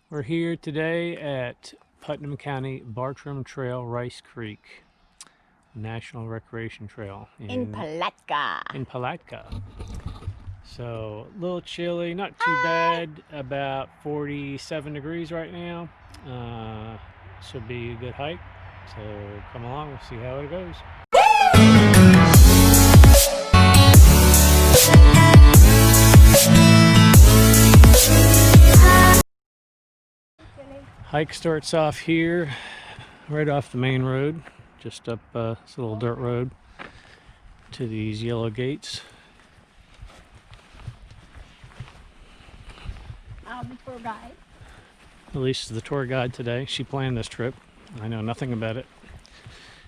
We're here today at Putnam County Bartram Trail, Rice Creek National Recreation Trail in Palatka. So a little chilly, not too bad, about 47 degrees right now. Should be a good hike. So come along, we'll see how it goes. Hike starts off here, right off the main road, just up this little dirt road to these yellow gates. I'll be tour guide. Elise is the tour guide today. She planned this trip. I know nothing about it.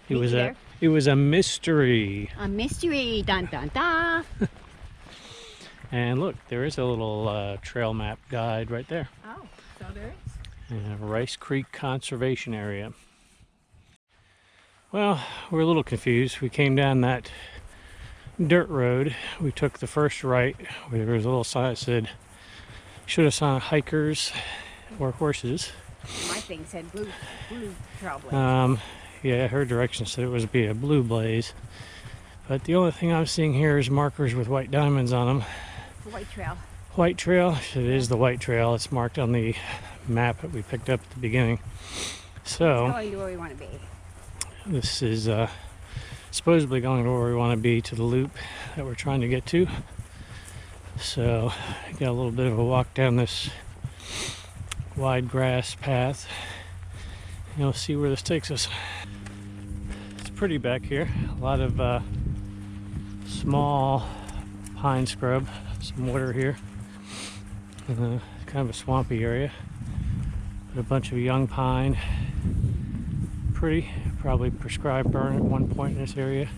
It was a mystery. A mystery, dun dun dun. And look, there is a little trail map guide right there. Oh, so there is. Rice Creek Conservation Area. Well, we're a little confused. We came down that dirt road. We took the first right, where there was a little sign that said, should have saw hikers or horses. My thing said blue trailblaze. Yeah, her directions said it was be a blue blaze. But the only thing I'm seeing here is markers with white diamonds on them. White trail. White trail. It is the white trail. It's marked on the map that we picked up at the beginning. So it's going to where we want to be. This is supposedly going to where we want to be, to the loop that we're trying to get to. So got a little bit of a walk down this wide grass path. You'll see where this takes us. It's pretty back here. A lot of small pine scrub, some water here. Kind of a swampy area. But a bunch of young pine. Pretty, probably prescribed burn at one point in this area.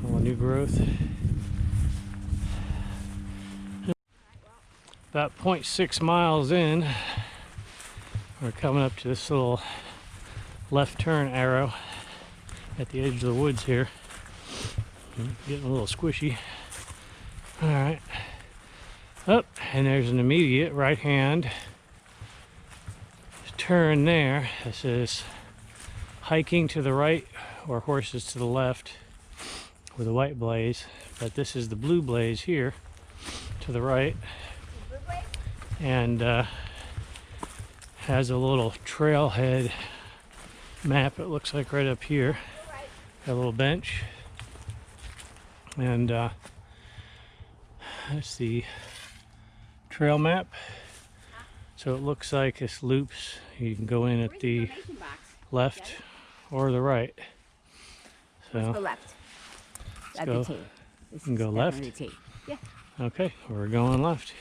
All new growth. About 0.6 miles in, we're coming up to this little left turn arrow at the edge of the woods here. Getting a little squishy. All right. Up, and there's an immediate right hand turn there. This is hiking to the right or horses to the left with a white blaze, but this is the blue blaze here to the right, and has a little trailhead map, it looks like, right up here. Got a little bench, and that's the trail map. So it looks like this loops. You can go in at the left or the right. So let's go left. Let's go. You can go left? Yeah. Okay, we're going left.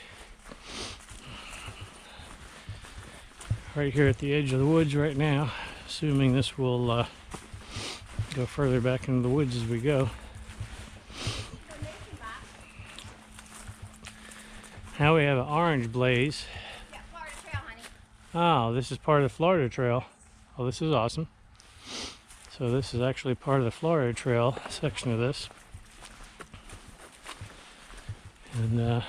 Right here at the edge of the woods right now, assuming this will go further back into the woods as we go. Now we have an orange blaze. Yeah, Florida Trail, honey. Oh, this is part of the Florida Trail. Oh, this is awesome. So this is actually part of the Florida Trail section of this. And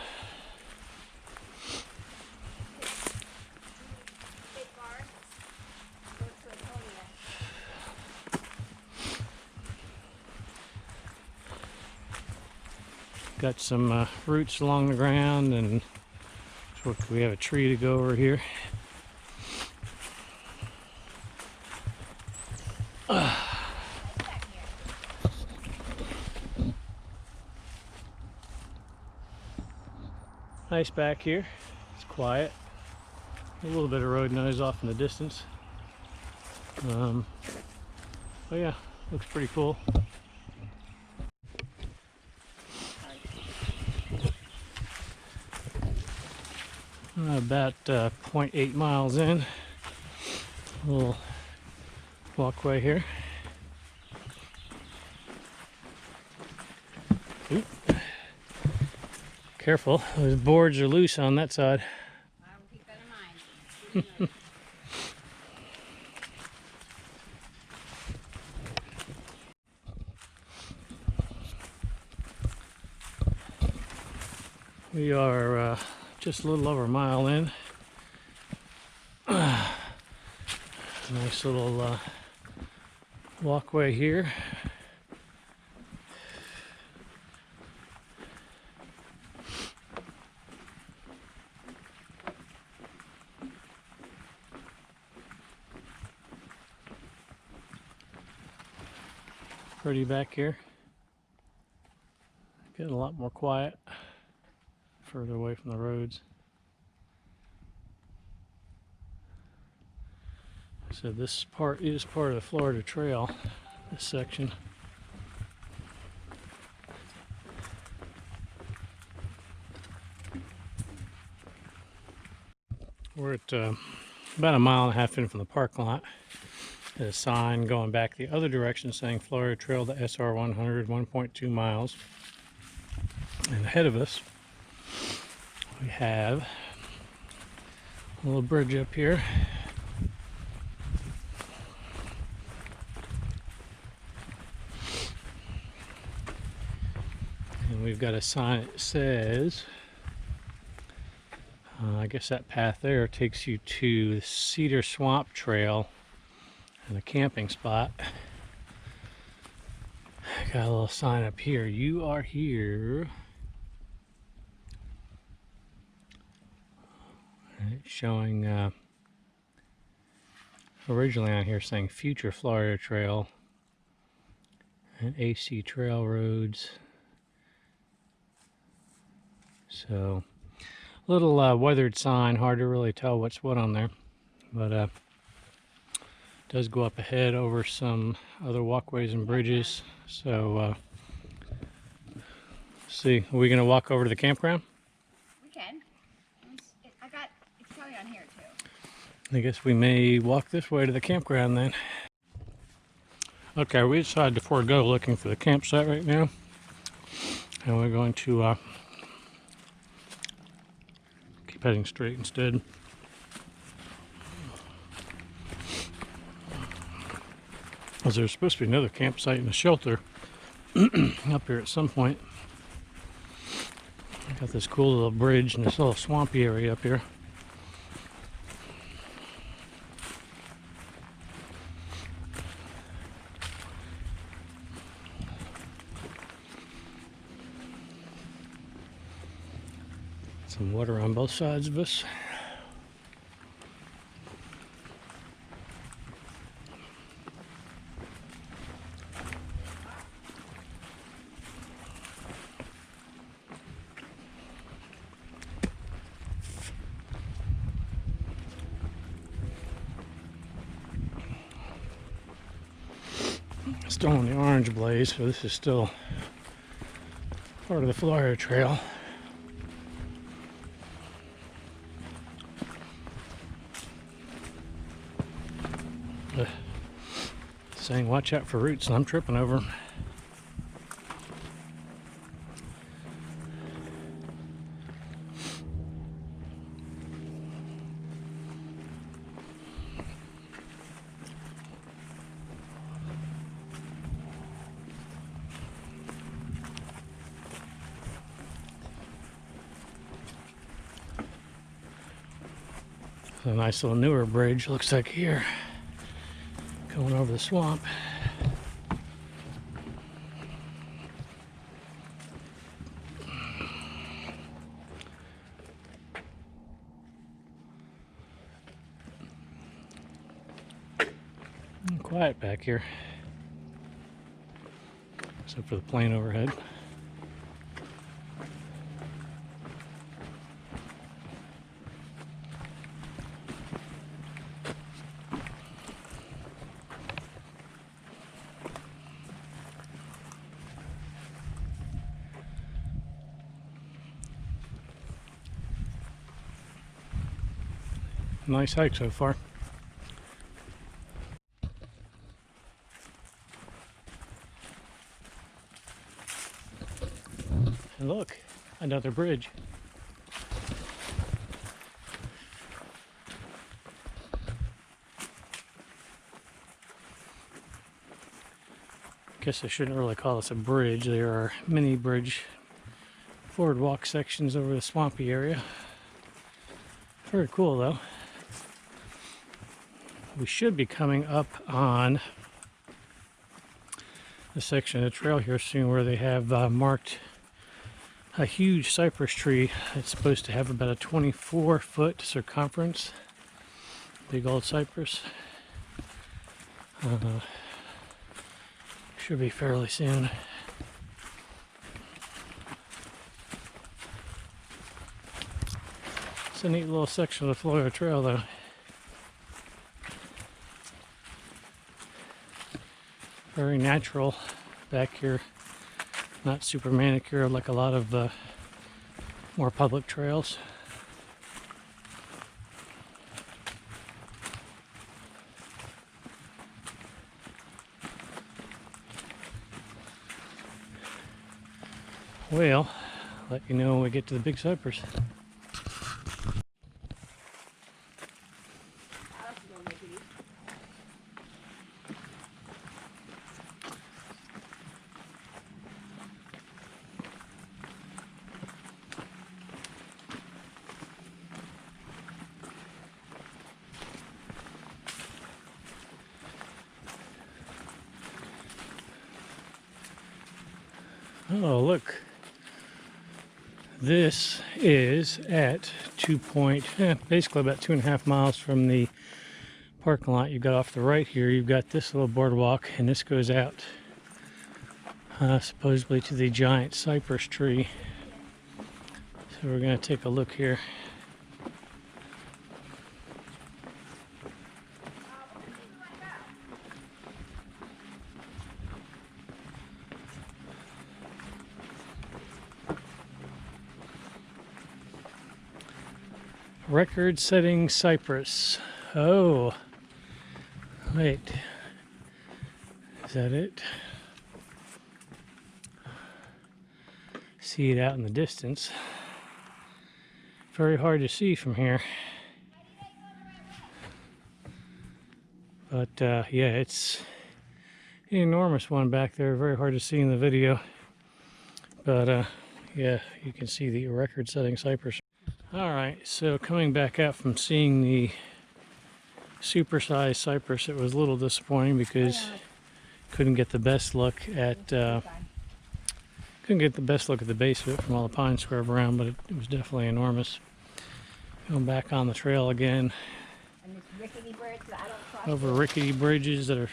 got some roots along the ground, and we have a tree to go over here. Nice back here. It's quiet. A little bit of road noise off in the distance. Oh yeah, looks pretty cool. About 0.8 miles in. A little walkway here. Oop. Careful, those boards are loose on that side. I will keep that in mind. We are just a little over a mile in. Nice little walkway here. Pretty back here. Getting a lot more quiet further away from the roads. So this part is part of the Florida Trail, this section. We're at about a mile and a half in from the parking lot. There's a sign going back the other direction saying Florida Trail to SR 100, 1.2 miles. And ahead of us, we have a little bridge up here. And we've got a sign that says, I guess that path there takes you to the Cedar Swamp Trail and a camping spot. Got a little sign up here. You are here. And it's showing originally on here saying Future Florida Trail and AC Trail Roads. So little weathered sign, hard to really tell what's what on there, but it does go up ahead over some other walkways and bridges. So see, are we going to walk over to the campground? We can. I got it's probably on here too. I guess we may walk this way to the campground then. Okay, we decided to forego looking for the campsite right now, and we're going to keep heading straight instead. Because there's supposed to be another campsite and a shelter up here at some point. Got this cool little bridge and this little swampy area up here. Some water on both sides of us. Still on the Orange Blaze, so this is still part of the Florida Trail. Saying watch out for roots, and I'm tripping over them. A nice little newer bridge looks like here, going over the swamp. Quiet back here, except for the plane overhead. Nice hike so far. And look, another bridge. Guess I shouldn't really call this a bridge. There are mini bridge forward walk sections over the swampy area. Very cool though. we should be coming up on the section of the trail here soon where they have marked a huge cypress tree. It's supposed to have about a 24-foot circumference. Big old cypress. Should be fairly soon. It's a neat little section of the Florida Trail though. Very natural back here. Not super manicured like a lot of more public trails. Well, let you know when we get to the big cypress. Oh, look. This is at basically about 2.5 miles from the parking lot. You got off the right here, you've got this little boardwalk, and this goes out supposedly to the giant cypress tree. So we're going to take a look here. Record-setting cypress. Oh, wait. Is that it? See it out in the distance. Very hard to see from here. But yeah, it's an enormous one back there. Very hard to see in the video. But yeah, you can see the record-setting cypress. Alright, so coming back out from seeing the supersized cypress, it was a little disappointing because couldn't get the best look at the base of it from all the pine scrub around, but it was definitely enormous. Going back on the trail again, And this rickety bridge that I don't cross. over rickety bridges that are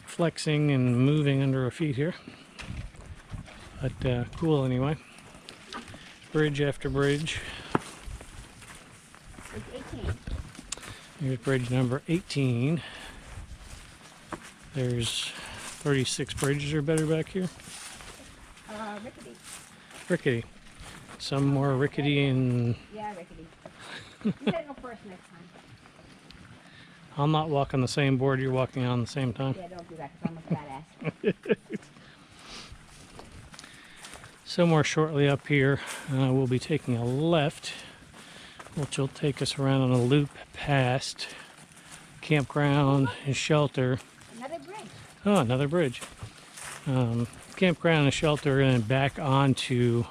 flexing and moving under our feet here. But cool anyway. Bridge after bridge. It's 18. Here's bridge number 18. There's 36 bridges or better back here. Rickety. Rickety. Some more rickety and... Yeah, rickety. You gotta go first next time. I'm not walking the same board you're walking on the same time. Yeah, don't do that because I'm a fat ass. Somewhere shortly up here, we'll be taking a left, which will take us around on a loop past campground and shelter. Another bridge. Oh, another bridge. Campground and shelter, and then back onto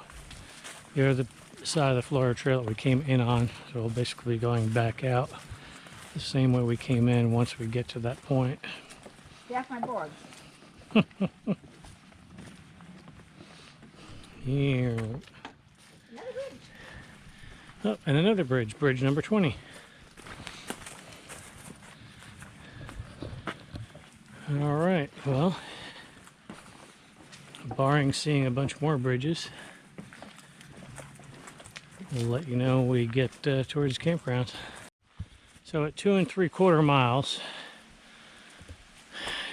the other side of the Florida Trail that we came in on. So we'll basically be going back out the same way we came in once we get to that point. Get off my board. Here. Another bridge. Oh, and another bridge, bridge number 20. All right, well, barring seeing a bunch more bridges, we'll let you know when we get towards campgrounds. So at 2 3/4 miles,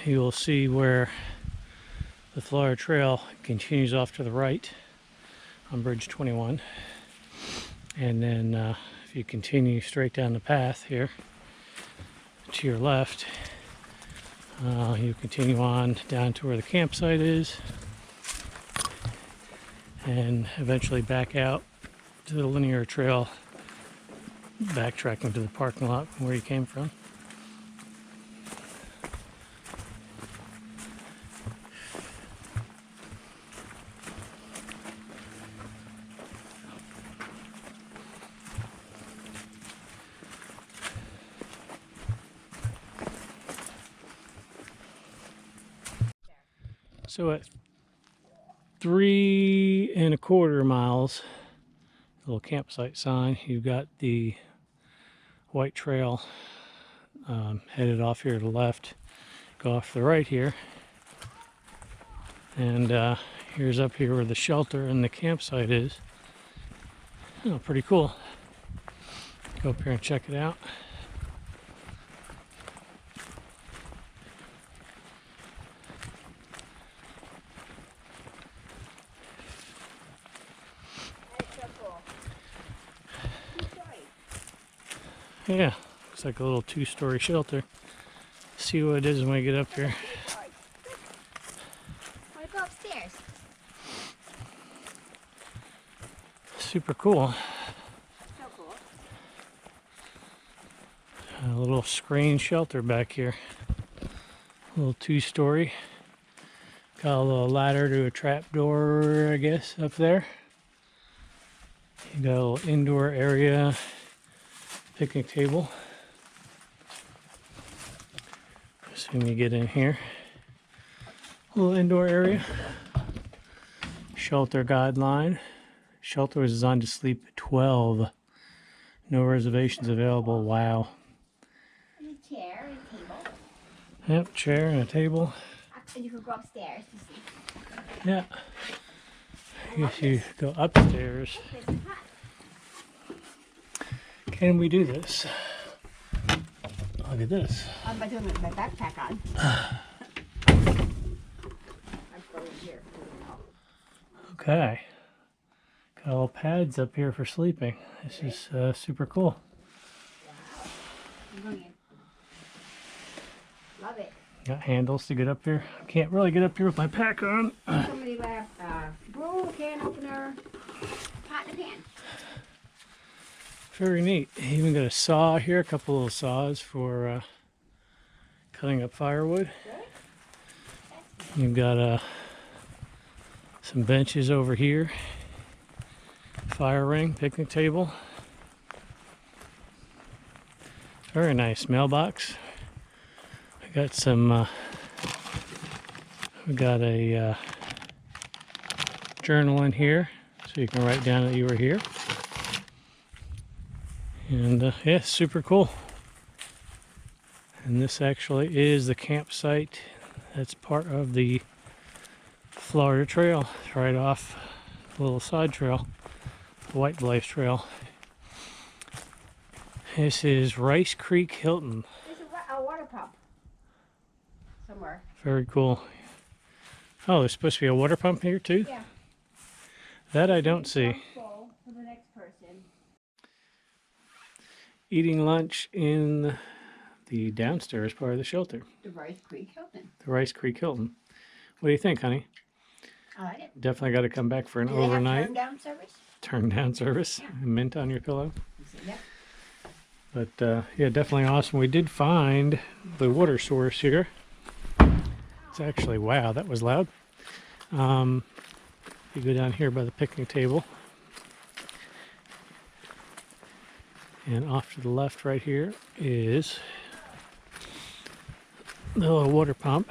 you will see where the Florida Trail continues off to the right on Bridge 21. And then if you continue straight down the path here to your left, you continue on down to where the campsite is and eventually back out to the linear trail, backtracking to the parking lot from where you came from. So at 3.25 miles, little campsite sign, you've got the white trail headed off here to the left. Go off to the right here. And here's up here where the shelter and the campsite is. Oh, pretty cool. Go up here and check it out. That's so cool. Yeah, looks like a little 2-story shelter. See what it is when we get up here. I want to go upstairs. Super cool. So cool. A little screen shelter back here. A little 2-story. Got a little ladder to a trap door, I guess, up there. You got a little indoor area, picnic table. Assume you get in here. A little indoor area. Shelter guideline. Shelter was designed to sleep at 12. No reservations available. Wow. And a chair and a table. Yep, chair and a table. And you could go upstairs to see. Yeah. I guess you go upstairs. It's hot. Can we do this? Look at this. I'm by doing my backpack on. I'm going here. Okay. Got all pads up here for sleeping. This is super cool. Wow. I'm going in. Love it. Got handles to get up here. Can't really get up here with my pack on. Somebody left brew, can opener, pot and a pan. Very neat. Even got a saw here, a couple little saws for cutting up firewood. Good. You've got some benches over here. Fire ring, picnic table. Very nice mailbox. I got some. We got a journal in here, so you can write down that you were here. And yeah, super cool. And this actually is the campsite that's part of the Florida Trail. It's right off a little side trail, the White Blaze Trail. This is Rice Creek Hilton. There's a water pump somewhere. Very cool. Oh, there's supposed to be a water pump here too? Yeah. That I don't see. Full for the next person. Eating lunch in the downstairs part of the shelter, The Rice Creek Hilton. the Rice Creek Hilton. What do you think, honey? I like it. Definitely got to come back for an Do they have overnight turn down service? turn down service. Mint on your pillow. Yep. But yeah, definitely awesome. We did find the water source here. It's actually, wow, that was loud. You go down here by the picnic table. And off to the left right here is the little water pump,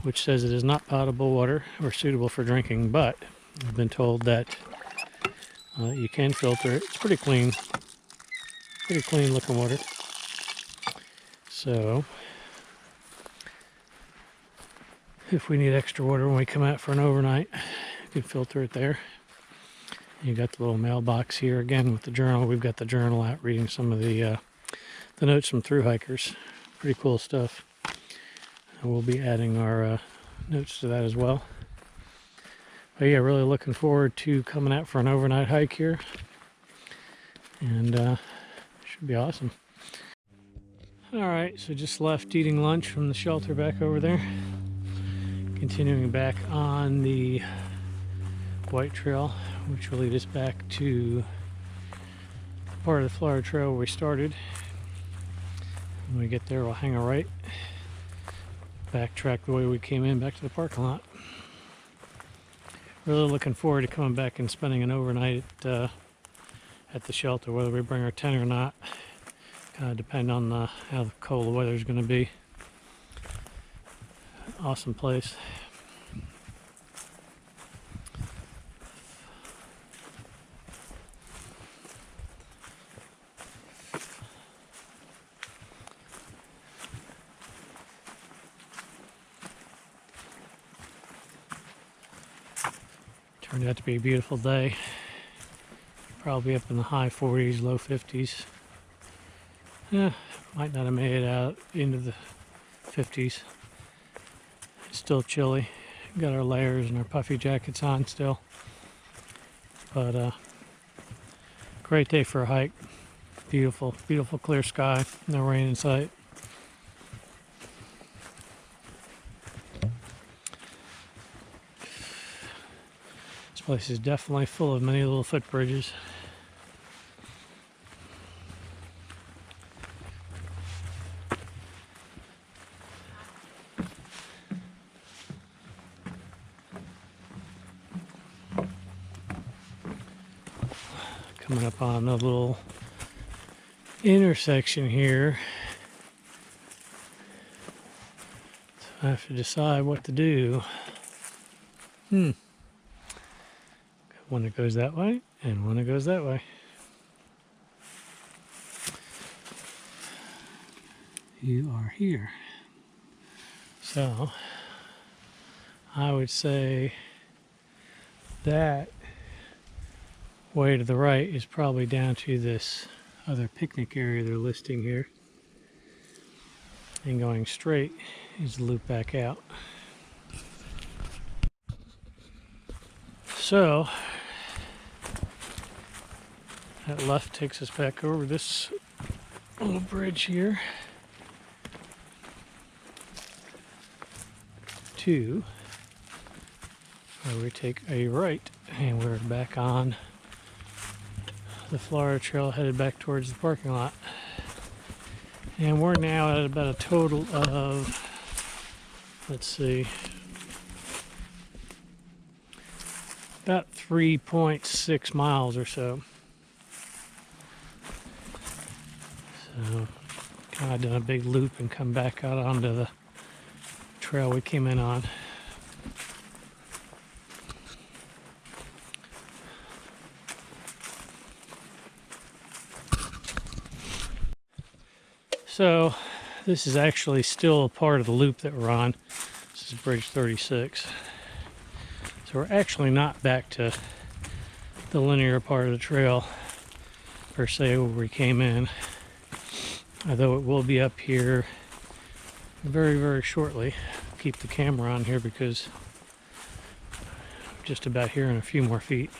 which says it is not potable water or suitable for drinking, but I've been told that you can filter it. It's pretty clean looking water. So if we need extra water when we come out for an overnight, you can filter it there. You got the little mailbox here again with the journal. We've got the journal out reading some of the notes from thru hikers. Pretty cool stuff. And we'll be adding our notes to that as well. But yeah, really looking forward to coming out for an overnight hike here. And should be awesome. Alright, so just left eating lunch from the shelter back over there. Continuing back on the White Trail, which will lead us back to part of the Florida Trail where we started. When we get there, we'll hang a right, backtrack the way we came in back to the parking lot. Really looking forward to coming back and spending an overnight at the shelter, whether we bring our tent or not. Kind of depend on how cold the weather is going to be. Awesome place. Turned out to be a beautiful day. Probably up in the high 40s, low 50s. Yeah, might not have made it out into the 50s. It's still chilly. Got our layers and our puffy jackets on still. But great day for a hike. Beautiful, beautiful clear sky. No rain in sight. This place is definitely full of many little footbridges. Coming up on a little intersection here. So I have to decide what to do. One that goes that way and one that goes that way. You are here. So I would say that way to the right is probably down to this other picnic area they're listing here. And going straight is the loop back out. So that left takes us back over this little bridge here to where we take a right, and we're back on the Florida Trail headed back towards the parking lot. And we're now at about a total of, let's see, about 3.6 miles or so. So kind of done a big loop and come back out onto the trail we came in on. So this is actually still a part of the loop that we're on. This is Bridge 36. So we're actually not back to the linear part of the trail per se where we came in. Although it will be up here very, very shortly. Keep the camera on here because I'm just about here in a few more feet.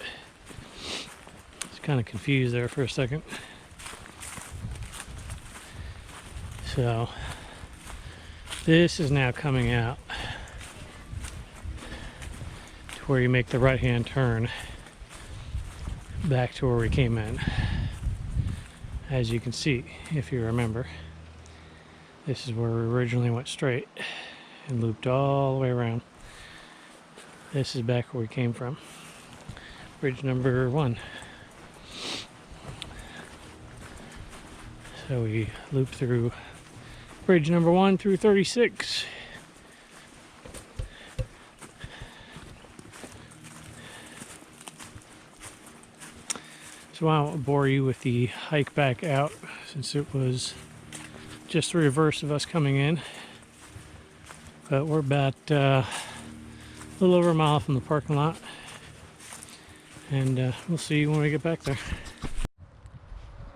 I was kind of confused there for a second. So this is now coming out to where you make the right-hand turn back to where we came in. As you can see, if you remember, this is where we originally went straight and looped all the way around. This is back where we came from. Bridge number 1. So we loop through bridge number 1 through 36. So I won't bore you with the hike back out since it was just the reverse of us coming in. But we're about a little over a mile from the parking lot. And we'll see you when we get back there.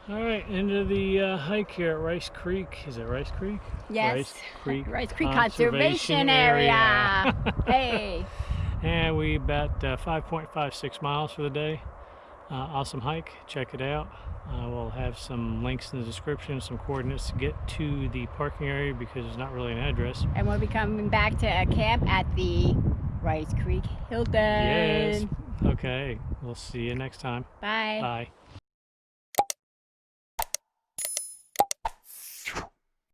All right, into the hike here at Rice Creek. Is it Rice Creek? Yes. Rice Creek Conservation Area. Hey. And we about 5.56 miles for the day. Awesome hike. Check it out. We'll have some links in the description, some coordinates to get to the parking area because there's not really an address. And we'll be coming back to a camp at the Rice Creek Hilton. Yes. Okay. We'll see you next time. Bye. Bye.